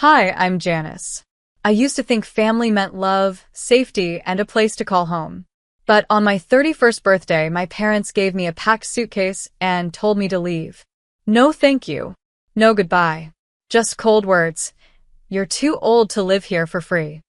Hi, I'm Janice. I used to think family meant love, safety, and a place to call home. But on my 31st birthday, my parents gave me a packed suitcase and told me to leave. No thank you. No goodbye. Just cold words. You're too old to live here for free.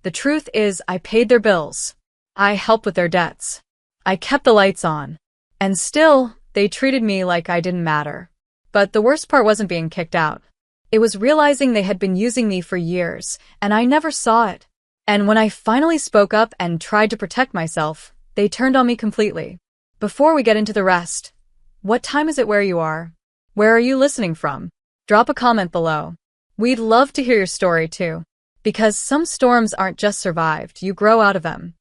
The truth is, I paid their bills. I helped with their debts. I kept the lights on. And still, they treated me like I didn't matter. But the worst part wasn't being kicked out. It was realizing they had been using me for years, and I never saw it. And when I finally spoke up and tried to protect myself, they turned on me completely. Before we get into the rest, what time is it where you are? Where are you listening from? Drop a comment below. We'd love to hear your story too. Because some storms aren't just survived, you grow out of them.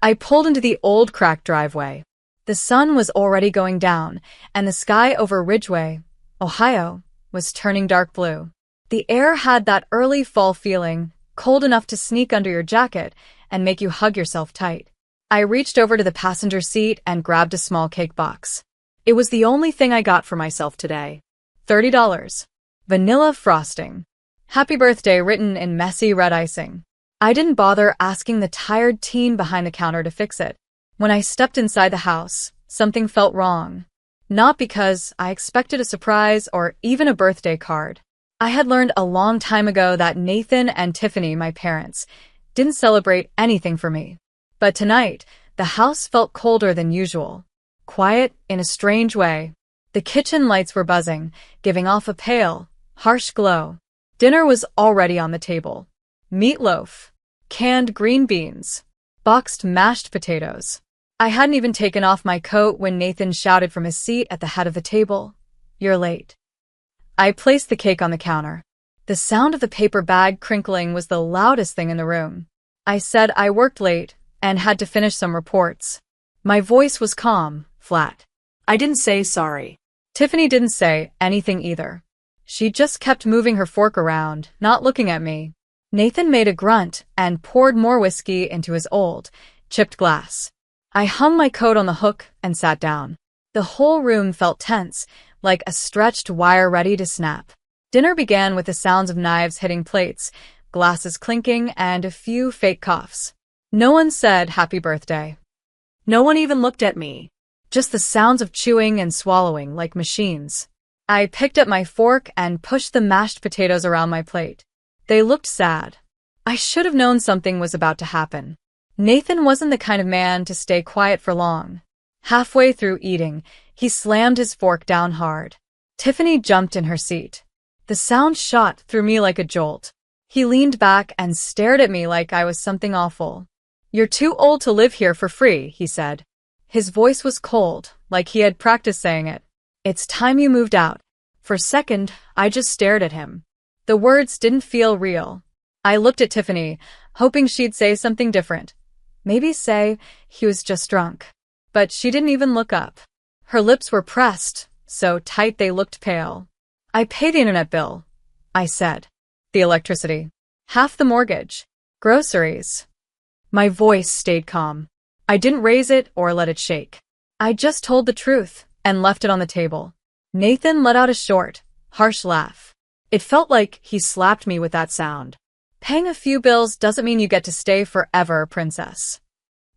I pulled into the old cracked driveway. The sun was already going down, and the sky over Ridgeway, Ohio, was turning dark blue. The air had that early fall feeling, cold enough to sneak under your jacket and make you hug yourself tight. I reached over to the passenger seat and grabbed a small cake box. It was the only thing I got for myself today. $30. Vanilla frosting. Happy birthday written in messy red icing. I didn't bother asking the tired teen behind the counter to fix it. When I stepped inside the house, something felt wrong. Not because I expected a surprise or even a birthday card. I had learned a long time ago that Nathan and Tiffany, my parents, didn't celebrate anything for me. But tonight, the house felt colder than usual. Quiet in a strange way. The kitchen lights were buzzing, giving off a pale, harsh glow. Dinner was already on the table. Meatloaf, canned green beans, boxed mashed potatoes. I hadn't even taken off my coat when Nathan shouted from his seat at the head of the table, "You're late." I placed the cake on the counter. The sound of the paper bag crinkling was the loudest thing in the room. I said I worked late and had to finish some reports. My voice was calm, flat. I didn't say sorry. Tiffany didn't say anything either. She just kept moving her fork around, not looking at me. Nathan made a grunt and poured more whiskey into his old, chipped glass. I hung my coat on the hook and sat down. The whole room felt tense, like a stretched wire ready to snap. Dinner began with the sounds of knives hitting plates, glasses clinking, and a few fake coughs. No one said happy birthday. No one even looked at me. Just the sounds of chewing and swallowing like machines. I picked up my fork and pushed the mashed potatoes around my plate. They looked sad. I should have known something was about to happen. Nathan wasn't the kind of man to stay quiet for long. Halfway through eating, he slammed his fork down hard. Tiffany jumped in her seat. The sound shot through me like a jolt. He leaned back and stared at me like I was something awful. "You're too old to live here for free," he said. His voice was cold, like he had practiced saying it. "It's time you moved out." For a second, I just stared at him. The words didn't feel real. I looked at Tiffany, hoping she'd say something different. Maybe say he was just drunk. But she didn't even look up. Her lips were pressed, so tight they looked pale. "I pay the internet bill," I said. "The electricity. Half the mortgage. Groceries." My voice stayed calm. I didn't raise it or let it shake. I just told the truth and left it on the table. Nathan let out a short, harsh laugh. It felt like he slapped me with that sound. "Paying a few bills doesn't mean you get to stay forever, princess."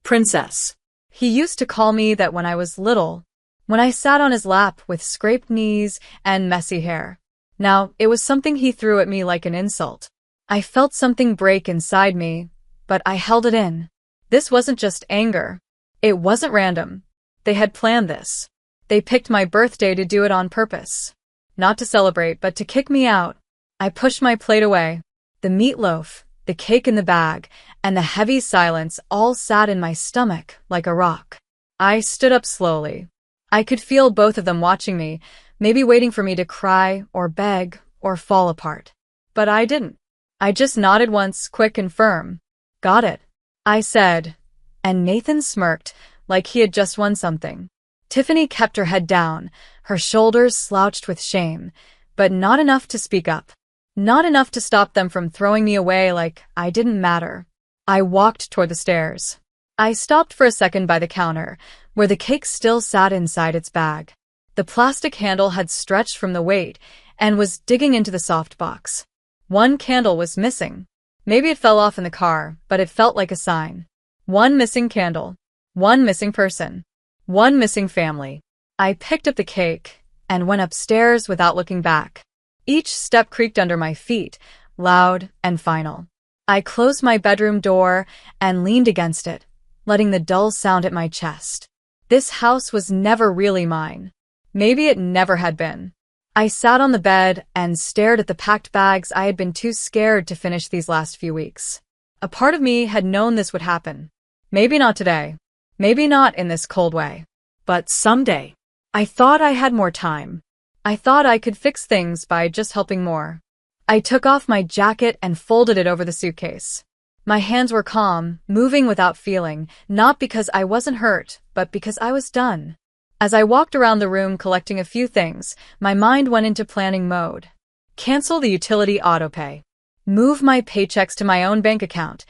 Princess. He used to call me that when I was little, when I sat on his lap with scraped knees and messy hair. Now, it was something he threw at me like an insult. I felt something break inside me, but I held it in. This wasn't just anger. It wasn't random. They had planned this. They picked my birthday to do it on purpose. Not to celebrate, but to kick me out. I pushed my plate away. The meatloaf, the cake in the bag, and the heavy silence all sat in my stomach like a rock. I stood up slowly. I could feel both of them watching me, maybe waiting for me to cry or beg or fall apart. But I didn't. I just nodded once, quick and firm. "Got it," I said, and Nathan smirked like he had just won something. Tiffany kept her head down, her shoulders slouched with shame, but not enough to speak up. Not enough to stop them from throwing me away like I didn't matter. I walked toward the stairs. I stopped for a second by the counter, where the cake still sat inside its bag. The plastic handle had stretched from the weight and was digging into the soft box. One candle was missing. Maybe it fell off in the car, but it felt like a sign. One missing candle. One missing person. One missing family. I picked up the cake and went upstairs without looking back. Each step creaked under my feet, loud and final. I closed my bedroom door and leaned against it, letting the dull sound at my chest. This house was never really mine. Maybe it never had been. I sat on the bed and stared at the packed bags I had been too scared to finish these last few weeks. A part of me had known this would happen. Maybe not today. Maybe not in this cold way. But someday. I thought I had more time. I thought I could fix things by just helping more. I took off my jacket and folded it over the suitcase. My hands were calm, moving without feeling, not because I wasn't hurt, but because I was done. As I walked around the room collecting a few things, my mind went into planning mode. Cancel the utility autopay. Move my paychecks to my own bank account,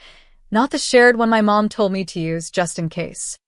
not the shared one my mom told me to use just in case.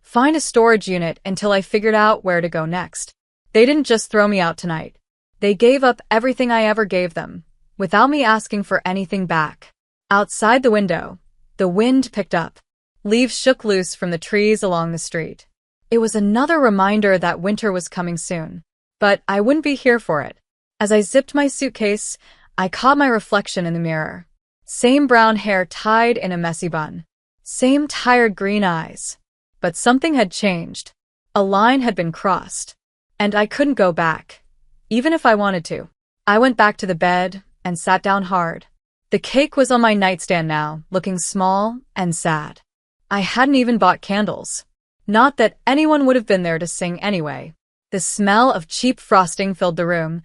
Find a storage unit until I figured out where to go next. They didn't just throw me out tonight. They gave up everything I ever gave them, without me asking for anything back. Outside the window, the wind picked up. Leaves shook loose from the trees along the street. It was another reminder that winter was coming soon. But I wouldn't be here for it. As I zipped my suitcase, I caught my reflection in the mirror. Same brown hair tied in a messy bun. Same tired green eyes. But something had changed. A line had been crossed. And I couldn't go back, even if I wanted to. I went back to the bed and sat down hard. The cake was on my nightstand now, looking small and sad. I hadn't even bought candles. Not that anyone would have been there to sing anyway. The smell of cheap frosting filled the room.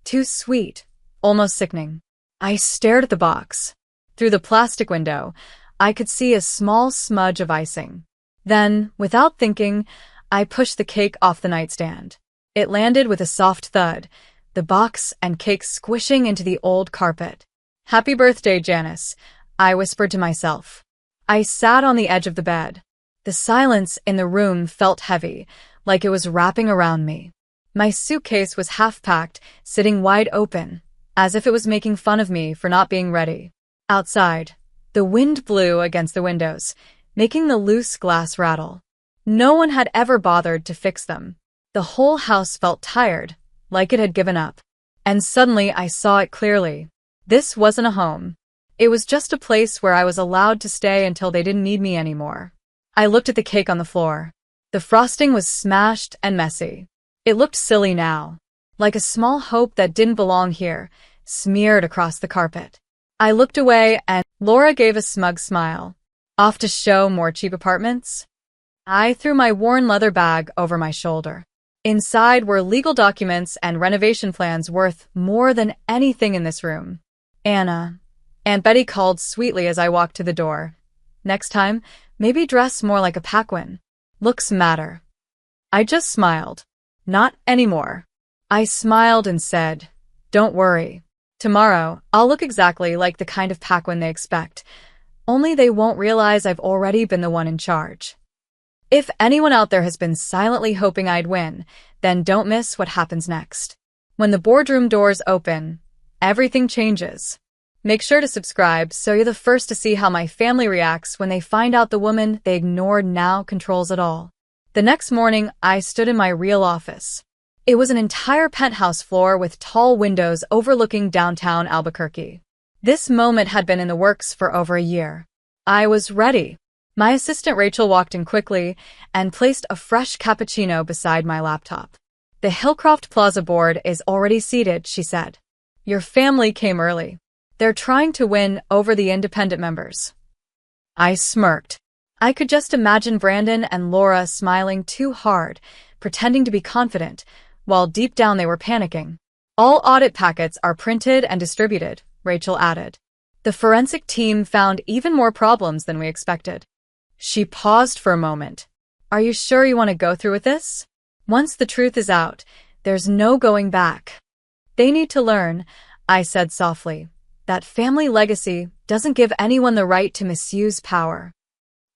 Too sweet, almost sickening. I stared at the box. Through the plastic window, I could see a small smudge of icing. Then, without thinking, I pushed the cake off the nightstand. It landed with a soft thud, the box and cake squishing into the old carpet. "Happy birthday, Janice," I whispered to myself. I sat on the edge of the bed. The silence in the room felt heavy, like it was wrapping around me. My suitcase was half-packed, sitting wide open, as if it was making fun of me for not being ready. Outside, the wind blew against the windows, making the loose glass rattle. No one had ever bothered to fix them. The whole house felt tired, like it had given up. And suddenly I saw it clearly. This wasn't a home. It was just a place where I was allowed to stay until they didn't need me anymore. I looked at the cake on the floor. The frosting was smashed and messy. It looked silly now, like a small hope that didn't belong here, smeared across the carpet. I looked away and Laura gave a smug smile. Off to show more cheap apartments? I threw my worn leather bag over my shoulder. Inside were legal documents and renovation plans worth more than anything in this room. "Anna," Aunt Betty called sweetly as I walked to the door. "Next time, maybe dress more like a Paquin. Looks matter." I just smiled. "Not anymore." I smiled and said, "Don't worry. Tomorrow, I'll look exactly like the kind of Paquin they expect. Only they won't realize I've already been the one in charge." If anyone out there has been silently hoping I'd win, then don't miss what happens next. When the boardroom doors open, everything changes. Make sure to subscribe so you're the first to see how my family reacts when they find out the woman they ignored now controls it all. The next morning, I stood in my real office. It was an entire penthouse floor with tall windows overlooking downtown Albuquerque. This moment had been in the works for over a year. I was ready. My assistant Rachel walked in quickly and placed a fresh cappuccino beside my laptop. "The Hillcroft Plaza board is already seated," she said. "Your family came early. They're trying to win over the independent members." I smirked. I could just imagine Brandon and Laura smiling too hard, pretending to be confident, while deep down they were panicking. "All audit packets are printed and distributed," Rachel added. "The forensic team found even more problems than we expected." She paused for a moment. "Are you sure you want to go through with this? Once the truth is out, there's no going back." "They need to learn," I said softly, "that family legacy doesn't give anyone the right to misuse power."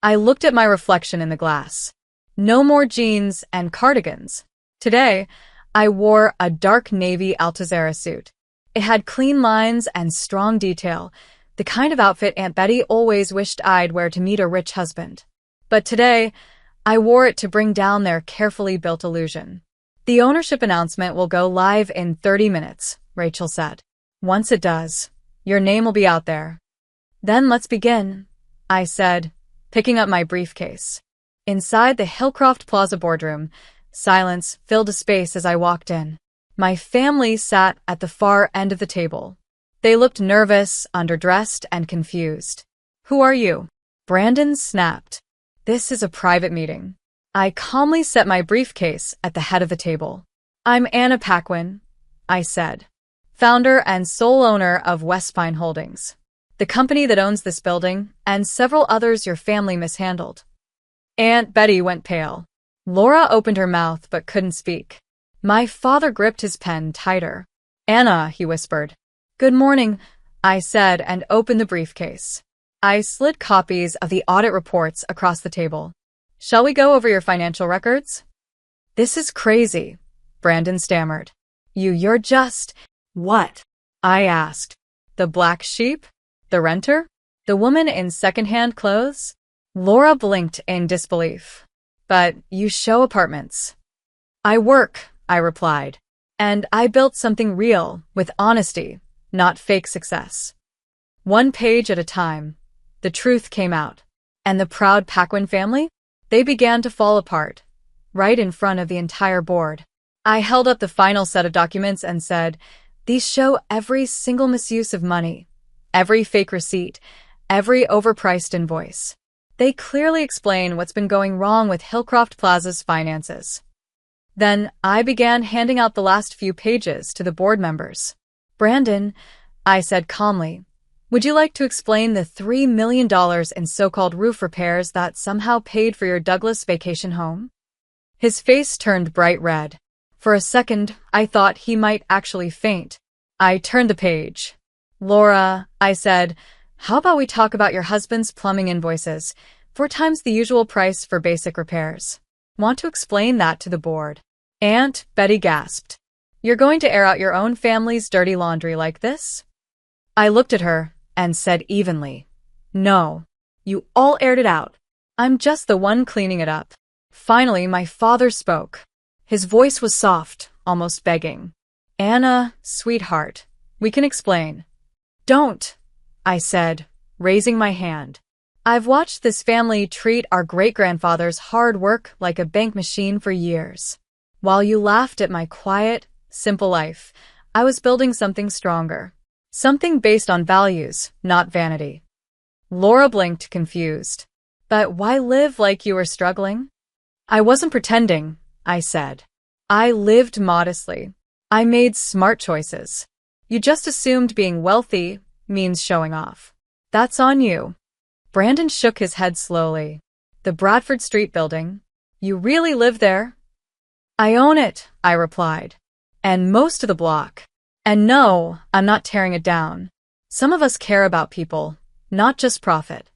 I looked at my reflection in the glass. No more jeans and cardigans. Today, I wore a dark navy Altuzera suit. It had clean lines and strong detail, the kind of outfit Aunt Betty always wished I'd wear to meet a rich husband. But today, I wore it to bring down their carefully built illusion. The ownership announcement will go live in 30 minutes, Rachel said. Once it does, your name will be out there. Then let's begin, I said, picking up my briefcase. Inside the Hillcroft Plaza boardroom, silence filled a space as I walked in. My family sat at the far end of the table. They looked nervous, underdressed, and confused. Who are you? Brandon snapped. This is a private meeting. I calmly set my briefcase at the head of the table. I'm Anna Paquin, I said, founder and sole owner of West Pine Holdings, the company that owns this building and several others your family mishandled. Aunt Betty went pale. Laura opened her mouth but couldn't speak. My father gripped his pen tighter. Anna, he whispered. Good morning, I said and opened the briefcase. I slid copies of the audit reports across the table. Shall we go over your financial records? This is crazy, Brandon stammered. You're just… What? I asked. The black sheep? The renter? The woman in second-hand clothes? Laura blinked in disbelief. But You Sow apartments. I work, I replied. And I built something real, with honesty, not fake success. One page at a time, the truth came out. And the proud Paquin family? They began to fall apart, right in front of the entire board. I held up the final set of documents and said, these show every single misuse of money, every fake receipt, every overpriced invoice. They clearly explain what's been going wrong with Hillcroft Plaza's finances. Then I began handing out the last few pages to the board members. Brandon, I said calmly, would you like to explain the $3 million in so-called roof repairs that somehow paid for your Douglas vacation home? His face turned bright red. For a second, I thought he might actually faint. I turned the page. Laura, I said, how about we talk about your husband's plumbing invoices, 4 times the usual price for basic repairs? Want to explain that to the board? Aunt Betty gasped. You're going to air out your own family's dirty laundry like this? I looked at her and said evenly, no, you all aired it out. I'm just the one cleaning it up. Finally, my father spoke. His voice was soft, almost begging. Anna, sweetheart, we can explain. Don't, I said, raising my hand. I've watched this family treat our great-grandfather's hard work like a bank machine for years. While you laughed at my quiet, simple life, I was building something stronger. Something based on values, not vanity. Laura blinked, confused. But why live like you were struggling? I wasn't pretending, I said. I lived modestly. I made smart choices. You just assumed being wealthy means showing off. That's on you. Brandon shook his head slowly. The Bradford Street building? You really live there? I own it, I replied. And most of the block. And no, I'm not tearing it down. Some of us care about people, not just profit.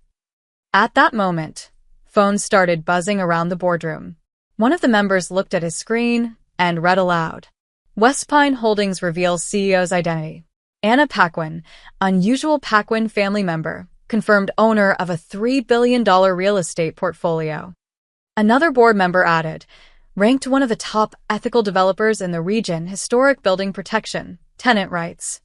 At that moment, phones started buzzing around the boardroom. One of the members looked at his screen and read aloud. West Pine Holdings reveals CEO's identity. Anna Paquin, unusual Paquin family member, confirmed owner of a $3 billion real estate portfolio. Another board member added, ranked one of the top ethical developers in the region, historic building protection, tenant rights.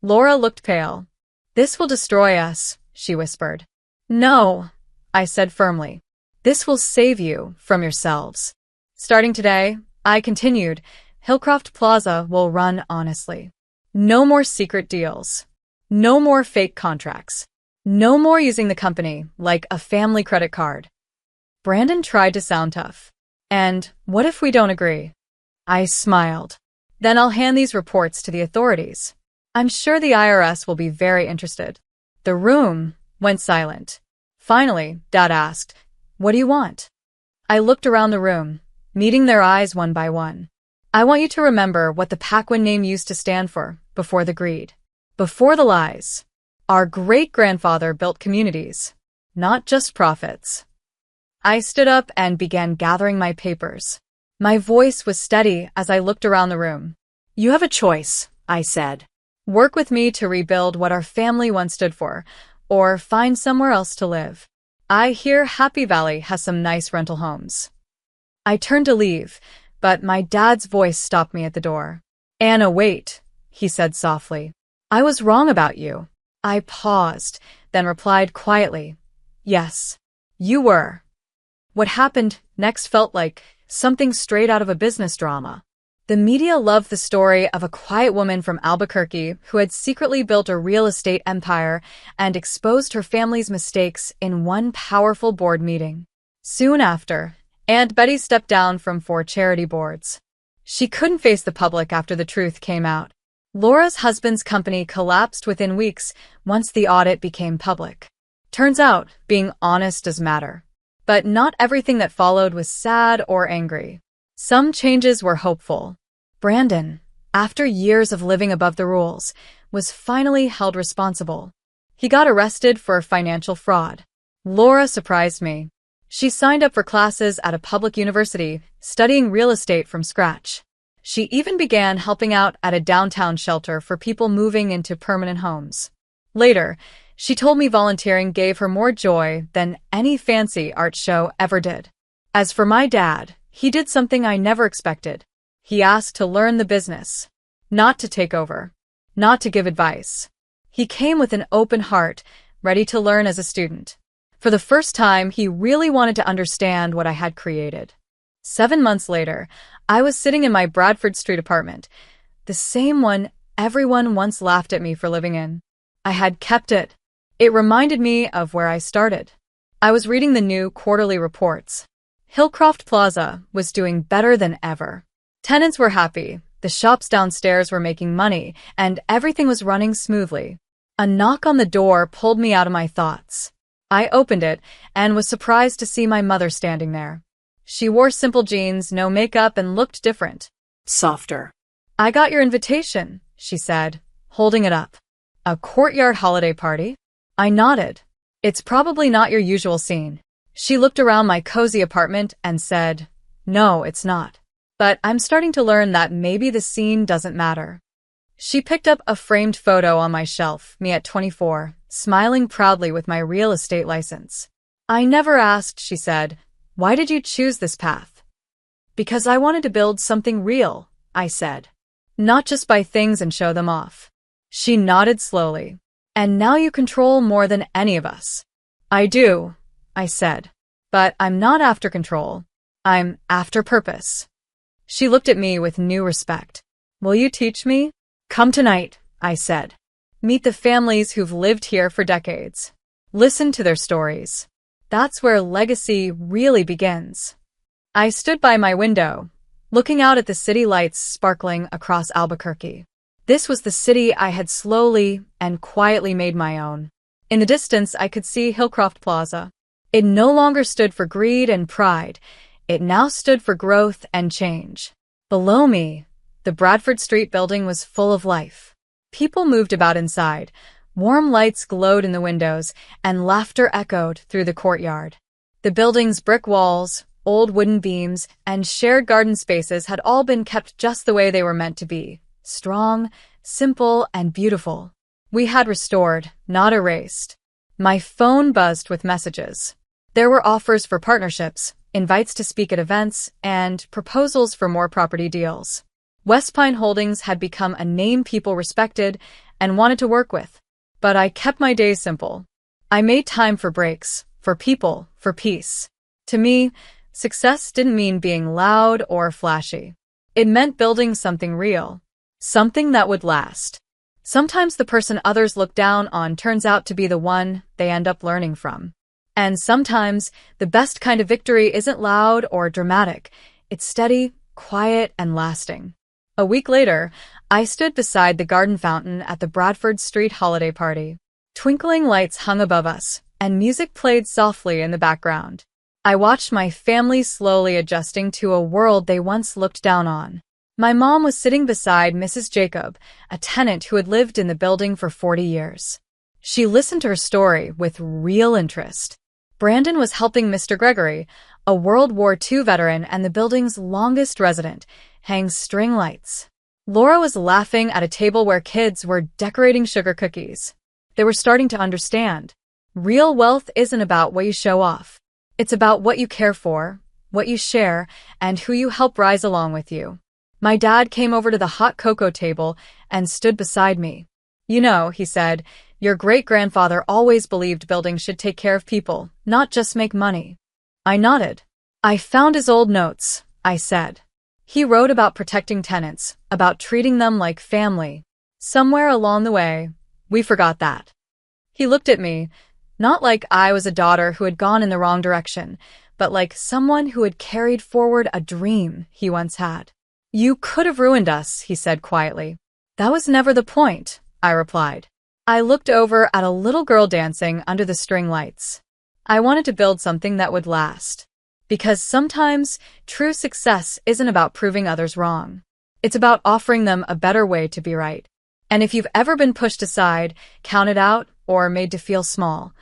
Laura looked pale. This will destroy us, she whispered. No, I said firmly. This will save you from yourselves. Starting today, I continued, Hillcroft Plaza will run honestly. No more secret deals. No more fake contracts. No more using the company like a family credit card. Brandon tried to sound tough. And what if we don't agree? I smiled. Then I'll hand these reports to the authorities. I'm sure the IRS will be very interested. The room went silent. Finally, Dad asked, what do you want? I looked around the room, meeting their eyes one by one. I want you to remember what the Paquin name used to stand for before the greed, before the lies. Our great-grandfather built communities, not just profits. I stood up and began gathering my papers. My voice was steady as I looked around the room. You have a choice, I said. Work with me to rebuild what our family once stood for, or find somewhere else to live. I hear Happy Valley has some nice rental homes. I turned to leave, but my dad's voice stopped me at the door. Anna, wait, he said softly. I was wrong about you. I paused, then replied quietly, yes, you were. What happened next felt like something straight out of a business drama. The media loved the story of a quiet woman from Albuquerque who had secretly built a real estate empire and exposed her family's mistakes in one powerful board meeting. Soon after, Aunt Betty stepped down from 4 charity boards. She couldn't face the public after the truth came out. Laura's husband's company collapsed within weeks once the audit became public. Turns out, being honest does matter. But not everything that followed was sad or angry. Some changes were hopeful. Brandon, after years of living above the rules, was finally held responsible. He got arrested for financial fraud. Laura surprised me. She signed up for classes at a public university, studying real estate from scratch. She even began helping out at a downtown shelter for people moving into permanent homes. Later, she told me volunteering gave her more joy than any fancy art show ever did. As for my dad, he did something I never expected. He asked to learn the business, not to take over, not to give advice. He came with an open heart, ready to learn as a student. For the first time, he really wanted to understand what I had created. 7 months later, I was sitting in my Bradford Street apartment, the same one everyone once laughed at me for living in. I had kept it. It reminded me of where I started. I was reading the new quarterly reports. Hillcroft Plaza was doing better than ever. Tenants were happy, the shops downstairs were making money, and everything was running smoothly. A knock on the door pulled me out of my thoughts. I opened it and was surprised to see my mother standing there. She wore simple jeans, no makeup, and looked different. Softer. I got your invitation, she said, holding it up. A courtyard holiday party? I nodded. It's probably not your usual scene. She looked around my cozy apartment and said, no, it's not. But I'm starting to learn that maybe the scene doesn't matter. She picked up a framed photo on my shelf, me at 24, smiling proudly with my real estate license. I never asked, she said, why did you choose this path? Because I wanted to build something real, I said. Not just buy things and show them off. She nodded slowly. And now you control more than any of us. I do, I said. But I'm not after control. I'm after purpose. She looked at me with new respect. Will you teach me? Come tonight, I said. Meet the families who've lived here for decades. Listen to their stories. That's where legacy really begins. I stood by my window, looking out at the city lights sparkling across Albuquerque. This was the city I had slowly and quietly made my own. In the distance, I could see Hillcroft Plaza. It no longer stood for greed and pride. It now stood for growth and change. Below me, the Bradford Street building was full of life. People moved about inside. Warm lights glowed in the windows, and laughter echoed through the courtyard. The building's brick walls, old wooden beams, and shared garden spaces had all been kept just the way they were meant to be. Strong, simple, and beautiful. We had restored, not erased. My phone buzzed with messages. There were offers for partnerships, invites to speak at events, and proposals for more property deals. West Pine Holdings had become a name people respected and wanted to work with. But I kept my days simple. I made time for breaks, for people, for peace. To me, success didn't mean being loud or flashy. It meant building something real. Something that would last. Sometimes the person others look down on turns out to be the one they end up learning from. And sometimes the best kind of victory isn't loud or dramatic. It's steady, quiet, and lasting. A week later, I stood beside the garden fountain at the Bradford Street holiday party. Twinkling lights hung above us, and music played softly in the background. I watched my family slowly adjusting to a world they once looked down on. My mom was sitting beside Mrs. Jacob, a tenant who had lived in the building for 40 years. She listened to her story with real interest. Brandon was helping Mr. Gregory, a World War II veteran and the building's longest resident, hang string lights. Laura was laughing at a table where kids were decorating sugar cookies. They were starting to understand. Real wealth isn't about what you show off. It's about what you care for, what you share, and who you help rise along with you. My dad came over to the hot cocoa table and stood beside me. You know, he said, your great-grandfather always believed buildings should take care of people, not just make money. I nodded. I found his old notes, I said. He wrote about protecting tenants, about treating them like family. Somewhere along the way, we forgot that. He looked at me, not like I was a daughter who had gone in the wrong direction, but like someone who had carried forward a dream he once had. You could have ruined us, he said quietly. That was never the point, I replied. I looked over at a little girl dancing under the string lights. I wanted to build something that would last. Because sometimes true success isn't about proving others wrong. It's about offering them a better way to be right. And if you've ever been pushed aside, counted out, or made to feel small,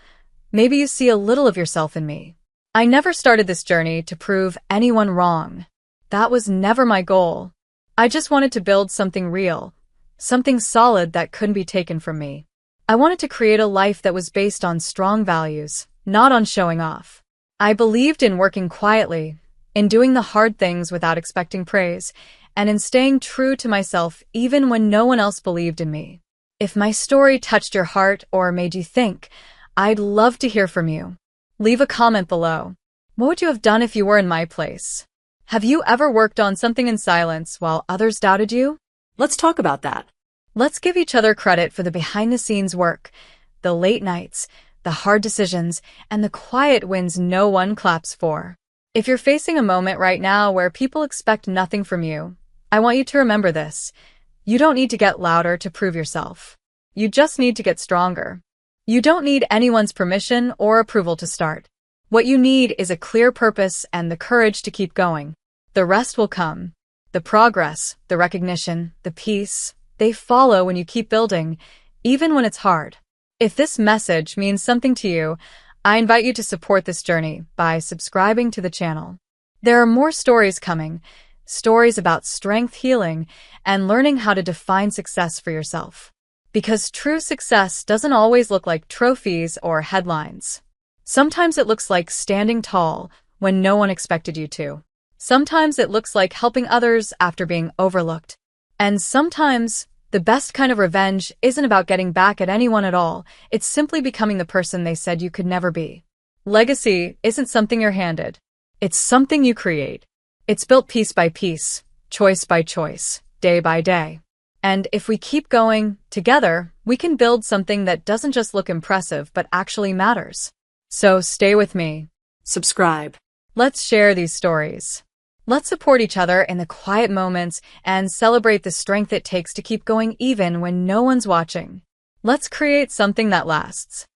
maybe you see a little of yourself in me. I never started this journey to prove anyone wrong. That was never my goal. I just wanted to build something real, something solid that couldn't be taken from me. I wanted to create a life that was based on strong values, not on showing off. I believed in working quietly, in doing the hard things without expecting praise, and in staying true to myself even when no one else believed in me. If my story touched your heart or made you think, I'd love to hear from you. Leave a comment below. What would you have done if you were in my place? Have you ever worked on something in silence while others doubted you? Let's talk about that. Let's give each other credit for the behind-the-scenes work, the late nights, the hard decisions, and the quiet wins no one claps for. If you're facing a moment right now where people expect nothing from you, I want you to remember this. You don't need to get louder to prove yourself. You just need to get stronger. You don't need anyone's permission or approval to start. What you need is a clear purpose and the courage to keep going. The rest will come. The progress, the recognition, the peace, they follow when you keep building, even when it's hard. If this message means something to you, I invite you to support this journey by subscribing to the channel. There are more stories coming, stories about strength, healing, and learning how to define success for yourself. Because true success doesn't always look like trophies or headlines. Sometimes it looks like standing tall when no one expected you to. Sometimes it looks like helping others after being overlooked. And sometimes the best kind of revenge isn't about getting back at anyone at all. It's simply becoming the person they said you could never be. Legacy isn't something you're handed. It's something you create. It's built piece by piece, choice by choice, day by day. And if we keep going together, we can build something that doesn't just look impressive but actually matters. So stay with me. Subscribe. Let's share these stories. Let's support each other in the quiet moments and celebrate the strength it takes to keep going even when no one's watching. Let's create something that lasts.